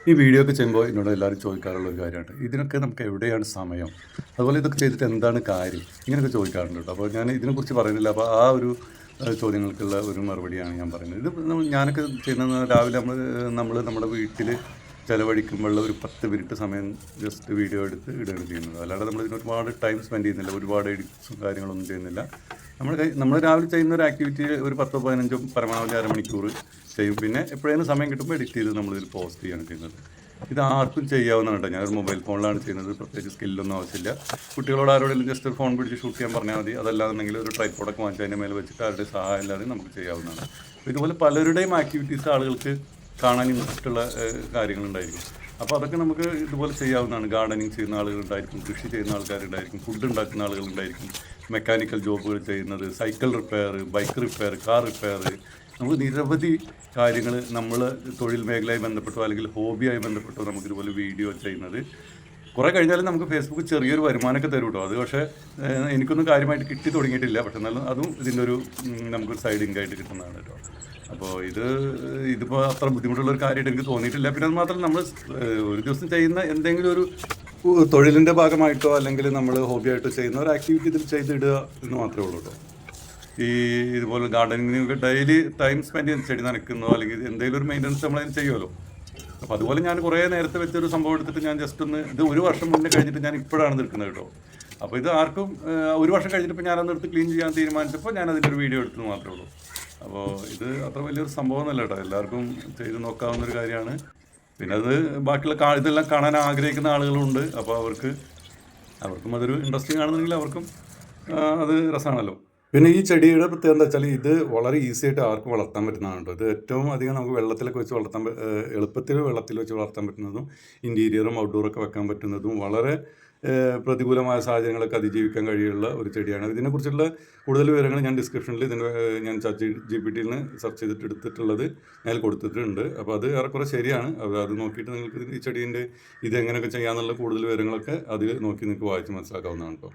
ഈ വീഡിയോ ഒക്കെ ചെയ്യുമ്പോൾ എന്നോട് എല്ലാവരും ചോദിക്കാറുള്ള ഒരു കാര്യമാണ്, ഇതിനൊക്കെ നമുക്ക് എവിടെയാണ് സമയം, അതുപോലെ ഇതൊക്കെ ചെയ്തിട്ട് എന്താണ് കാര്യം, ഇങ്ങനെയൊക്കെ ചോദിക്കാറുണ്ട് കേട്ടോ. അപ്പോൾ ഞാൻ ഇതിനെക്കുറിച്ച് പറയുന്നില്ല. അപ്പോൾ ആ ഒരു ചോദ്യങ്ങൾക്കുള്ള ഒരു മറുപടിയാണ് ഞാൻ പറയുന്നത്. ഇത് ഞാനൊക്കെ ചെയ്യുന്നത് രാവിലെ നമ്മൾ നമ്മുടെ വീട്ടിൽ ചിലവഴിക്കുമ്പോഴുള്ള ഒരു 10 മിനിറ്റ് സമയം ജസ്റ്റ് വീഡിയോ എടുത്ത് ഇടുകയാണ് ചെയ്യുന്നത്. അല്ലാതെ നമ്മളിതിന് ഒരുപാട് ടൈം സ്പെൻഡ് ചെയ്യുന്നില്ല, ഒരുപാട് എഡിറ്റ്സും കാര്യങ്ങളൊന്നും ചെയ്യുന്നില്ല. നമ്മൾ രാവിലെ ചെയ്യുന്ന ഒരു ആക്ടിവിറ്റി ഒരു 10-15 പരമാവധി അരമണിക്കൂർ ചെയ്യും. പിന്നെ എപ്പോഴേലും സമയം കിട്ടുമ്പോൾ എഡിറ്റ് ചെയ്ത് നമ്മളിതിൽ പോസ്റ്റ് ചെയ്യുകയാണ് ചെയ്യുന്നത്. ഇത് ആർക്കും ചെയ്യാവുന്നതാണ് കേട്ടോ. ഞാനൊരു മൊബൈൽ ഫോണിലാണ് ചെയ്യുന്നത്. പ്രത്യേകിച്ച് സ്കില്ലൊന്നും ആവശ്യമില്ല. കുട്ടികളോട് ആരോടെങ്കിലും ജസ്റ്റ് ഒരു ഫോൺ പിടിച്ച് ഷൂട്ട് ചെയ്യാൻ പറഞ്ഞാൽ മതി. അതല്ലാന്നുണ്ടെങ്കിൽ ഒരു ട്രൈപോഡൊക്കെ വാങ്ങിച്ച് അതിൻ്റെ മേലെ വെച്ചിട്ട് ആരുടെ സഹായം ഇല്ലാതെ നമുക്ക് ചെയ്യാവുന്നതാണ്. ഇതുപോലെ പലരുടെയും ആക്ടിവിറ്റീസ് ആളുകൾക്ക് കാണാൻ ഇൻട്രസ്റ്റ് ഉള്ള കാര്യങ്ങളുണ്ടായിരിക്കും. അപ്പോൾ അതൊക്കെ നമുക്ക് ഇതുപോലെ ചെയ്യാവുന്നതാണ്. ഗാർഡനിങ് ചെയ്യുന്ന ആളുകളുണ്ടായിരിക്കും, കൃഷി ചെയ്യുന്ന ആൾക്കാരുണ്ടായിരിക്കും, ഫുഡ് ഉണ്ടാക്കുന്ന ആളുകളുണ്ടായിരിക്കും, മെക്കാനിക്കൽ ജോബുകൾ ചെയ്യുന്നത്, cycle repair, bike repair, car repair. നമുക്ക് നിരവധി കാര്യങ്ങൾ നമ്മൾ തൊഴിൽ മേഖലയായി ബന്ധപ്പെട്ടോ അല്ലെങ്കിൽ ഹോബിയായി ബന്ധപ്പെട്ടോ നമുക്കിതുപോലെ വീഡിയോ ചെയ്യുന്നത്. കുറേ കഴിഞ്ഞാലും നമുക്ക് ഫേസ്ബുക്ക് ചെറിയൊരു വരുമാനമൊക്കെ തരും കേട്ടോ. അത് പക്ഷേ എനിക്കൊന്നും കാര്യമായിട്ട് കിട്ടി തുടങ്ങിയിട്ടില്ല. പക്ഷെ എന്നാലും അതും ഇതിൻ്റെ ഒരു നമുക്കൊരു സൈഡ് ഇൻകായിട്ട് കിട്ടുന്നതാണ് കേട്ടോ. അപ്പോൾ ഇതിപ്പോൾ അത്ര ബുദ്ധിമുട്ടുള്ളൊരു കാര്യമായിട്ട് എനിക്ക് തോന്നിയിട്ടില്ല. പിന്നെ അത് മാത്രമല്ല, നമ്മൾ ഒരു ദിവസം ചെയ്യുന്ന എന്തെങ്കിലും ഒരു തൊഴിലിൻ്റെ ഭാഗമായിട്ടോ അല്ലെങ്കിൽ നമ്മൾ ഹോബിയായിട്ടോ ചെയ്യുന്ന ഒരു ആക്ടിവിറ്റി ഇതിൽ ചെയ്തിടുക എന്ന് മാത്രമേ ഉള്ളൂ കേട്ടോ. ഇതുപോലെ ഗാർഡനിങ്ങിനൊക്കെ ഡെയിലി ടൈം സ്പെൻഡ് ചെയ്യുന്ന, ചെടി നനയ്ക്കുന്നോ അല്ലെങ്കിൽ എന്തെങ്കിലും ഒരു മെയിൻ്റനൻസ് നമ്മളതിന് ചെയ്യുമല്ലോ. അപ്പോൾ അതുപോലെ ഞാൻ കുറേ നേരത്തെ വെച്ചൊരു സംഭവം എടുത്തിട്ട് ഞാൻ ജസ്റ്റ് ഒന്ന് ഇത് 1 വർഷം മുന്നേ കഴിഞ്ഞിട്ട് ഞാൻ ഇപ്പോഴാണ് നിൽക്കുന്നത് കേട്ടോ. അപ്പോൾ ഇത് ആർക്കും 1 വർഷം കഴിഞ്ഞിട്ട് ഞാനൊന്ന് എടുത്ത് ക്ലീൻ ചെയ്യാൻ തീരുമാനിച്ചപ്പോൾ ഞാൻ അതിൻ്റെ ഒരു വീഡിയോ എടുത്തത് മാത്രമേ ഉള്ളൂ. അപ്പോൾ ഇത് അത്ര വലിയൊരു സംഭവമൊന്നുമല്ല കേട്ടോ. എല്ലാവർക്കും ചെയ്ത് നോക്കാവുന്നൊരു കാര്യമാണ്. പിന്നെ അത് ബാക്കിയുള്ള ഇതെല്ലാം കാണാൻ ആഗ്രഹിക്കുന്ന ആളുകളുണ്ട്. അപ്പോൾ അവർക്കും അതൊരു ഇൻട്രസ്റ്റിംഗ് ആണെന്നുണ്ടെങ്കിൽ അവർക്കും അത് രസമാണല്ലോ. പിന്നെ ഈ ചെടിയുടെ പ്രത്യേകത എന്താ വെച്ചാൽ ഇത് വളരെ ഈസി ആയിട്ട് ആർക്കും വളർത്താൻ പറ്റുന്നതാണ് കേട്ടോ. ഇത് ഏറ്റവും അധികം നമുക്ക് വെള്ളത്തിലൊക്കെ വെച്ച് എളുപ്പത്തിൽ വെള്ളത്തിൽ വെച്ച് വളർത്താൻ പറ്റുന്നതും ഇൻറ്റീരിയറും ഔട്ട്ഡോറൊക്കെ വെക്കാൻ പറ്റുന്നതും വളരെ പ്രതികൂലമായ സാഹചര്യങ്ങളൊക്കെ അതിജീവിക്കാൻ കഴിയുള്ള ഒരു ചെടിയാണ്. ഇതിനെക്കുറിച്ചുള്ള കൂടുതൽ വിവരങ്ങൾ ഞാൻ ഡിസ്ക്രിപ്ഷനിൽ ഞാൻ ChatGPT സെർച്ച് ചെയ്തിട്ട് എടുത്തിട്ടുള്ളത് ഞാൻ കൊടുത്തിട്ടുണ്ട്. അപ്പോൾ അത് ഏറെക്കുറെ ശരിയാണ്. അത് നോക്കിയിട്ട് നിങ്ങൾക്ക് ഈ ചെടീൻ്റെ ഇതെങ്ങനെയൊക്കെ ചെയ്യാമെന്നുള്ള കൂടുതൽ വിവരങ്ങളൊക്കെ അതിൽ നോക്കി നിങ്ങൾക്ക് വായിച്ച് മനസ്സിലാക്കാവുന്നതാണ് കേട്ടോ.